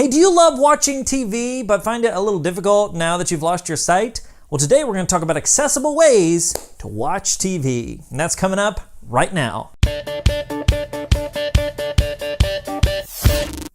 Hey, do you love watching TV but find it a little difficult now that you've lost your sight? Well, today we're going to talk about accessible ways to watch TV, and that's coming up right now.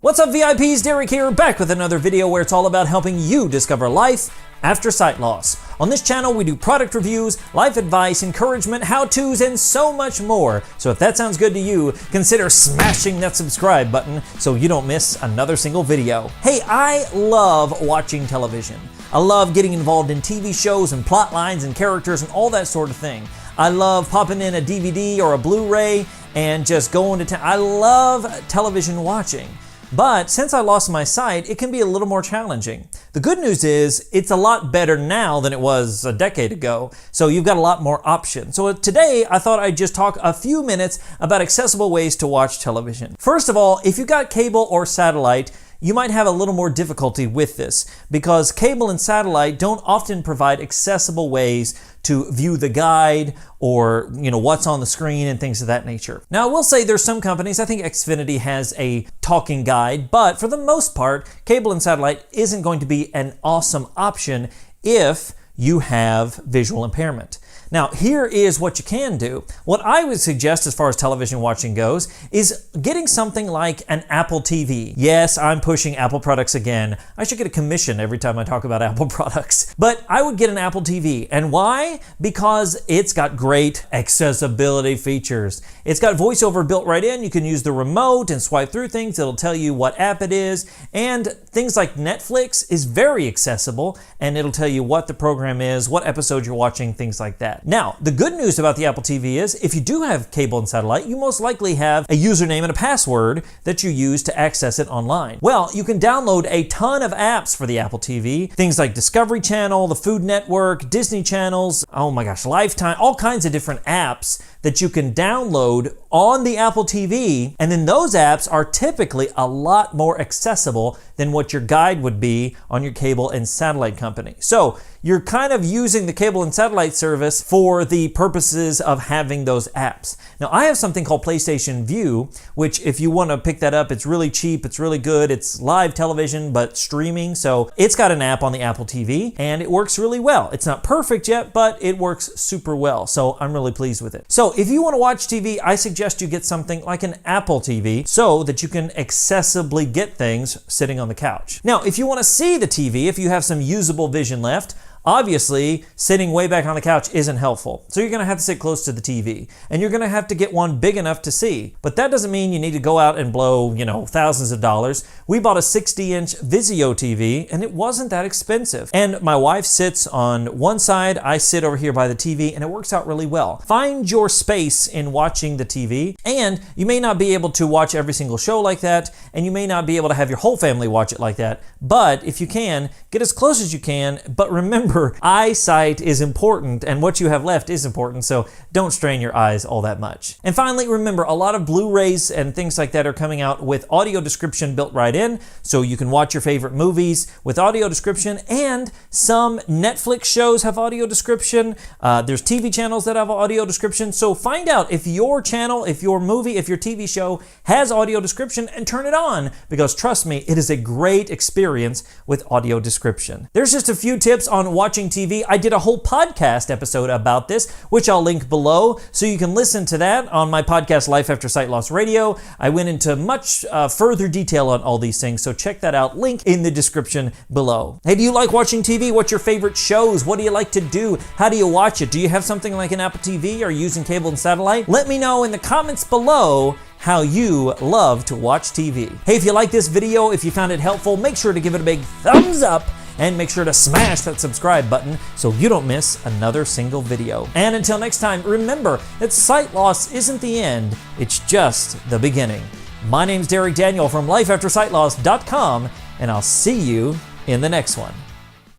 What's up, VIPs? Derek here, back with another video where it's all about helping you discover life after sight loss. On this channel, we do product reviews, life advice, encouragement, how-tos, and so much more. So if that sounds good to you, consider smashing that subscribe button so you don't miss another single video. Hey, I love watching television. I love getting involved in TV shows and plot lines and characters and all that sort of thing. I love popping in a DVD or a Blu-ray and just going to town. I love television watching. But since I lost my sight, it can be a little more challenging. The good news is it's a lot better now than it was a decade ago, so you've got a lot more options. So today, I thought I'd just talk a few minutes about accessible ways to watch television. First of all, if you've got cable or satellite, you might have a little more difficulty with this because cable and satellite don't often provide accessible ways to view the guide or what's on the screen and things of that nature. Now I will say there's some companies, I think Xfinity has a talking guide, but for the most part, cable and satellite isn't going to be an awesome option if you have visual impairment. Now, here is what you can do. What I would suggest as far as television watching goes is getting something like an Apple TV. Yes, I'm pushing Apple products again. I should get a commission every time I talk about Apple products. But I would get an Apple TV. And why? Because it's got great accessibility features. It's got voiceover built right in. You can use the remote and swipe through things. It'll tell you what app it is. And things like Netflix is very accessible, and it'll tell you what the program is, what episode you're watching, things like that. Now, the good news about the Apple TV is if you do have cable and satellite, you most likely have a username and a password that you use to access it online. Well, you can download a ton of apps for the Apple TV, things like Discovery Channel, the Food Network, Disney channels, oh my gosh, Lifetime, all kinds of different apps that you can download on the Apple TV, and then those apps are typically a lot more accessible than what your guide would be on your cable and satellite company. So you're kind of using the cable and satellite service for the purposes of having those apps. Now, I have something called PlayStation Vue, which if you want to pick that up, it's really cheap, it's really good, it's live television, but streaming, so it's got an app on the Apple TV, and it works really well. It's not perfect yet, but it works super well, so I'm really pleased with it. So if you want to watch TV, I suggest you get something like an Apple TV so that you can accessibly get things sitting on the couch. Now, if you want to see the TV, if you have some usable vision left, obviously, sitting way back on the couch isn't helpful. So you're gonna have to sit close to the TV, and you're gonna have to get one big enough to see. But that doesn't mean you need to go out and blow, thousands of dollars. We bought a 60-inch Vizio TV, and it wasn't that expensive. And my wife sits on one side, I sit over here by the TV, and it works out really well. Find your space in watching the TV, and you may not be able to watch every single show like that, and you may not be able to have your whole family watch it like that, but if you can, get as close as you can, but remember, eyesight is important and what you have left is important, so don't strain your eyes all that much. And finally, remember, a lot of Blu-rays and things like that are coming out with audio description built right in, so you can watch your favorite movies with audio description, and some Netflix shows have audio description. There's TV channels that have audio description, so find out if your channel, if your movie, if your TV show has audio description and turn it on, because trust me, it is a great experience with audio description. There's just a few tips on watching TV. I did a whole podcast episode about this, which I'll link below, so you can listen to that on my podcast, Life After Sight Loss Radio. I went into much further detail on all these things, so check that out. Link in the description below. Hey, do you like watching TV? What's your favorite shows? What do you like to do? How do you watch it? Do you have something like an Apple TV? Are you using cable and satellite? Let me know in the comments below how you love to watch TV. Hey, if you like this video, if you found it helpful, make sure to give it a big thumbs up, and make sure to smash that subscribe button so you don't miss another single video. And until next time, remember that sight loss isn't the end, it's just the beginning. My name's Derek Daniel from lifeaftersightloss.com, and I'll see you in the next one.